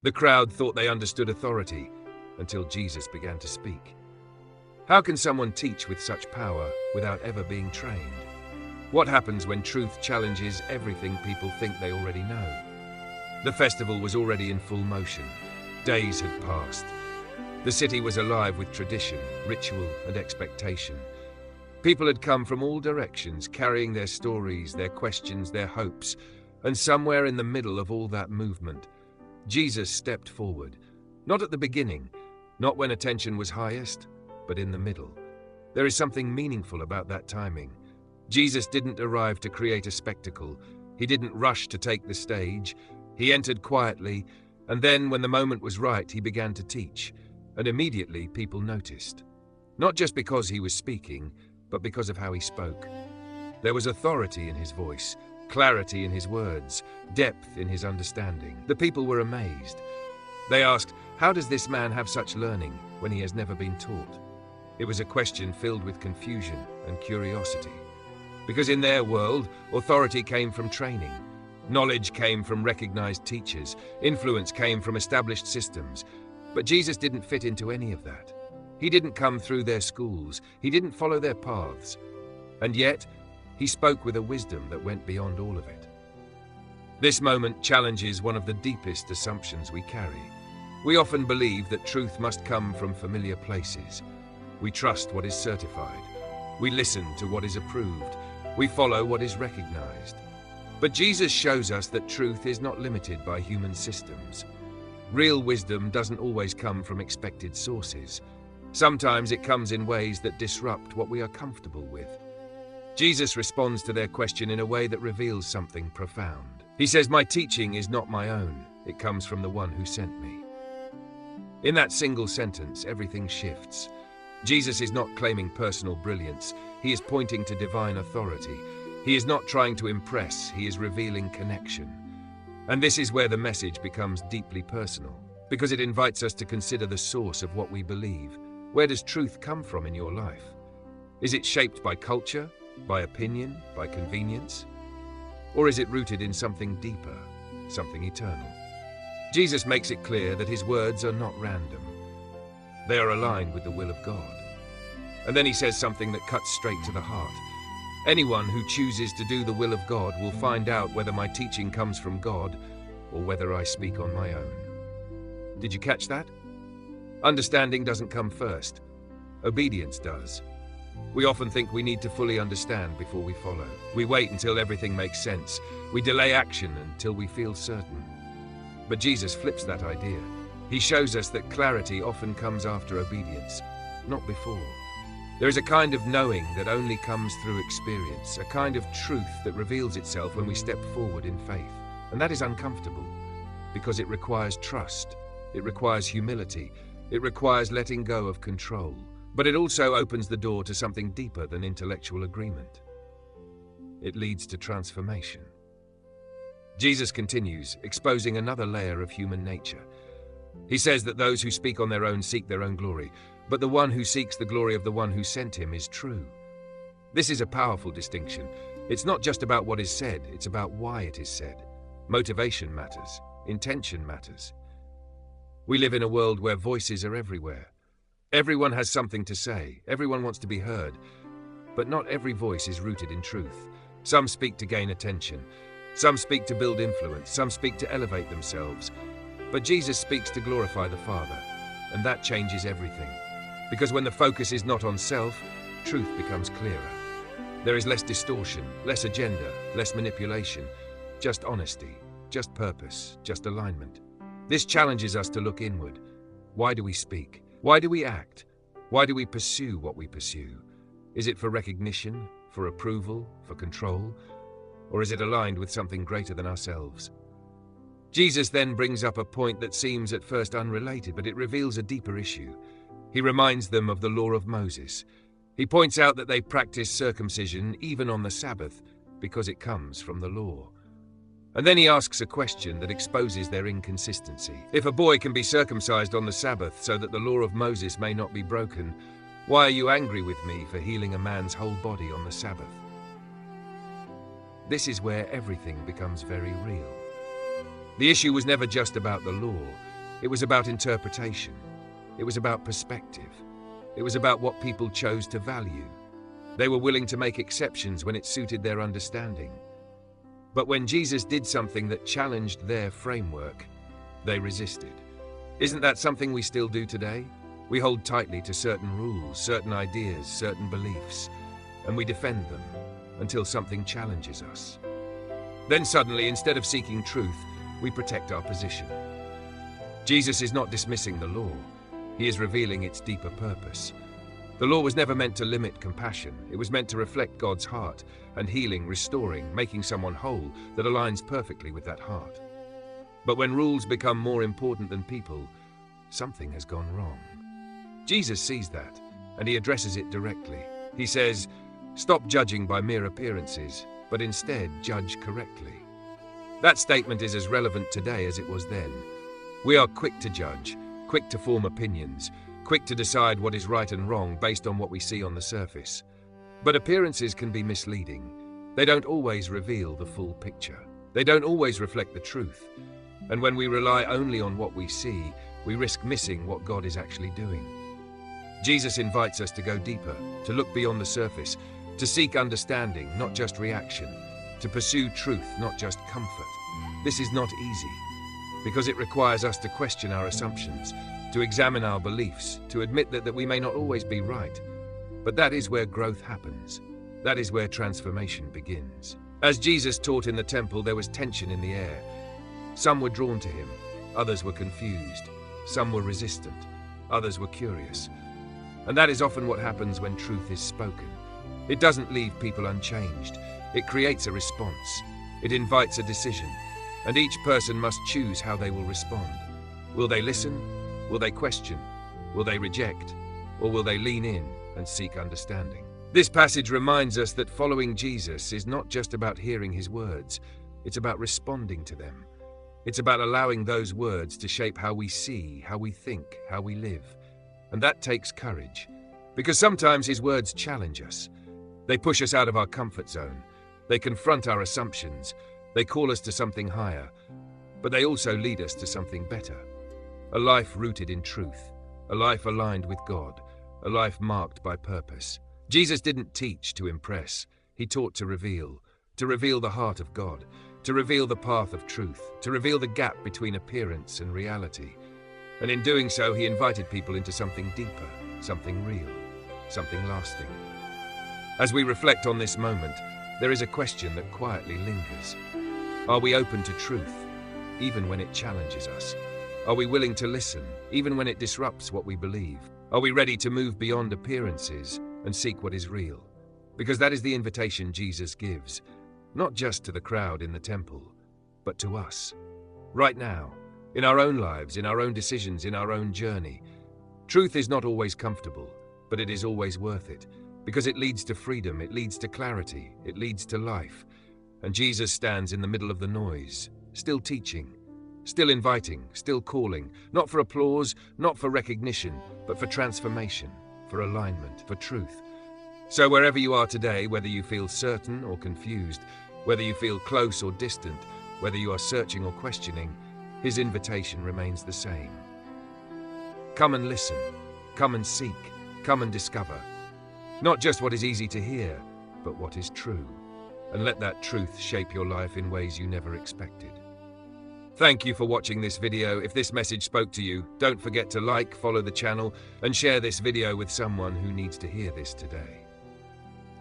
The crowd thought they understood authority until Jesus began to speak. How can someone teach with such power without ever being trained? What happens when truth challenges everything people think they already know? The festival was already in full motion. Days had passed. The city was alive with tradition, ritual, and expectation. People had come from all directions, carrying their stories, their questions, their hopes, and somewhere in the middle of all that movement, Jesus stepped forward. Not at the beginning, not when attention was highest, but in the middle. There is something meaningful about that timing. Jesus didn't arrive to create a spectacle. He didn't rush to take the stage. He entered quietly, and then, when the moment was right, he began to teach. And immediately, people noticed. Not just because he was speaking, but because of how he spoke. There was authority in his voice, clarity in his words, depth in his understanding. The people were amazed. They asked, "How does this man have such learning when he has never been taught?" It was a question filled with confusion and curiosity. Because in their world, authority came from training. Knowledge came from recognized teachers. Influence came from established systems. But Jesus didn't fit into any of that. He didn't come through their schools. He didn't follow their paths. And yet, he spoke with a wisdom that went beyond all of it. This moment challenges one of the deepest assumptions we carry. We often believe that truth must come from familiar places. We trust what is certified. We listen to what is approved. We follow what is recognized. But Jesus shows us that truth is not limited by human systems. Real wisdom doesn't always come from expected sources. Sometimes it comes in ways that disrupt what we are comfortable with. Jesus responds to their question in a way that reveals something profound. He says, "My teaching is not my own. It comes from the one who sent me." In that single sentence, everything shifts. Jesus is not claiming personal brilliance. He is pointing to divine authority. He is not trying to impress. He is revealing connection. And this is where the message becomes deeply personal, because it invites us to consider the source of what we believe. Where does truth come from in your life? Is it shaped by culture, by opinion, by convenience? Or is it rooted in something deeper, something eternal? Jesus makes it clear that his words are not random. They are aligned with the will of God. And then he says something that cuts straight to the heart. Anyone who chooses to do the will of God will find out whether my teaching comes from God or whether I speak on my own. Did you catch that? Understanding doesn't come first. Obedience does. We often think we need to fully understand before we follow. We wait until everything makes sense. We delay action until we feel certain. But Jesus flips that idea. He shows us that clarity often comes after obedience, not before. There is a kind of knowing that only comes through experience, a kind of truth that reveals itself when we step forward in faith. And that is uncomfortable, because it requires trust, it requires humility, it requires letting go of control. But it also opens the door to something deeper than intellectual agreement. It leads to transformation. Jesus continues, exposing another layer of human nature. He says that those who speak on their own seek their own glory, but the one who seeks the glory of the one who sent him is true. This is a powerful distinction. It's not just about what is said, it's about why it is said. Motivation matters. Intention matters. We live in a world where voices are everywhere. Everyone has something to say. Everyone wants to be heard. But not every voice is rooted in truth. Some speak to gain attention. Some speak to build influence. Some speak to elevate themselves. But Jesus speaks to glorify the Father. And that changes everything. Because when the focus is not on self, truth becomes clearer. There is less distortion, less agenda, less manipulation. Just honesty, just purpose, just alignment. This challenges us to look inward. Why do we speak? Why do we act? Why do we pursue what we pursue? Is it for recognition, for approval, for control? Or is it aligned with something greater than ourselves? Jesus then brings up a point that seems at first unrelated, but it reveals a deeper issue. He reminds them of the law of Moses. He points out that they practice circumcision even on the Sabbath because it comes from the law. And then he asks a question that exposes their inconsistency. If a boy can be circumcised on the Sabbath so that the law of Moses may not be broken, why are you angry with me for healing a man's whole body on the Sabbath? This is where everything becomes very real. The issue was never just about the law. It was about interpretation. It was about perspective. It was about what people chose to value. They were willing to make exceptions when it suited their understanding. But when Jesus did something that challenged their framework, they resisted. Isn't that something we still do today? We hold tightly to certain rules, certain ideas, certain beliefs, and we defend them until something challenges us. Then suddenly, instead of seeking truth, we protect our position. Jesus is not dismissing the law. He is revealing its deeper purpose. The law was never meant to limit compassion. It was meant to reflect God's heart and healing, restoring, making someone whole that aligns perfectly with that heart. But when rules become more important than people, something has gone wrong. Jesus sees that, and he addresses it directly. He says, "Stop judging by mere appearances, but instead judge correctly." That statement is as relevant today as it was then. We are quick to judge, quick to form opinions, quick to decide what is right and wrong based on what we see on the surface. But appearances can be misleading. They don't always reveal the full picture. They don't always reflect the truth. And when we rely only on what we see, we risk missing what God is actually doing. Jesus invites us to go deeper, to look beyond the surface, to seek understanding, not just reaction, to pursue truth, not just comfort. This is not easy, because it requires us to question our assumptions, to examine our beliefs, to admit that we may not always be right. But that is where growth happens. That is where transformation begins. As Jesus taught in the temple, there was tension in the air. Some were drawn to him, others were confused, some were resistant, others were curious. And that is often what happens when truth is spoken. It doesn't leave people unchanged. It creates a response. It invites a decision. And each person must choose how they will respond. Will they listen? Will they question? Will they reject? Or will they lean in and seek understanding? This passage reminds us that following Jesus is not just about hearing his words. It's about responding to them. It's about allowing those words to shape how we see, how we think, how we live. And that takes courage, because sometimes his words challenge us. They push us out of our comfort zone. They confront our assumptions. They call us to something higher. But they also lead us to something better. A life rooted in truth. A life aligned with God. A life marked by purpose. Jesus didn't teach to impress. He taught to reveal the heart of God, to reveal the path of truth, to reveal the gap between appearance and reality. And in doing so, he invited people into something deeper, something real, something lasting. As we reflect on this moment, there is a question that quietly lingers. Are we open to truth, even when it challenges us? Are we willing to listen, even when it disrupts what we believe? Are we ready to move beyond appearances and seek what is real? Because that is the invitation Jesus gives, not just to the crowd in the temple, but to us, right now, in our own lives, in our own decisions, in our own journey. Truth is not always comfortable, but it is always worth it, because it leads to freedom, it leads to clarity, it leads to life. And Jesus stands in the middle of the noise, still teaching, still inviting, still calling, not for applause, not for recognition, but for transformation, for alignment, for truth. So wherever you are today, whether you feel certain or confused, whether you feel close or distant, whether you are searching or questioning, his invitation remains the same. Come and listen, come and seek, come and discover. Not just what is easy to hear, but what is true. And let that truth shape your life in ways you never expected. Thank you for watching this video. If this message spoke to you, don't forget to like, follow the channel, and share this video with someone who needs to hear this today.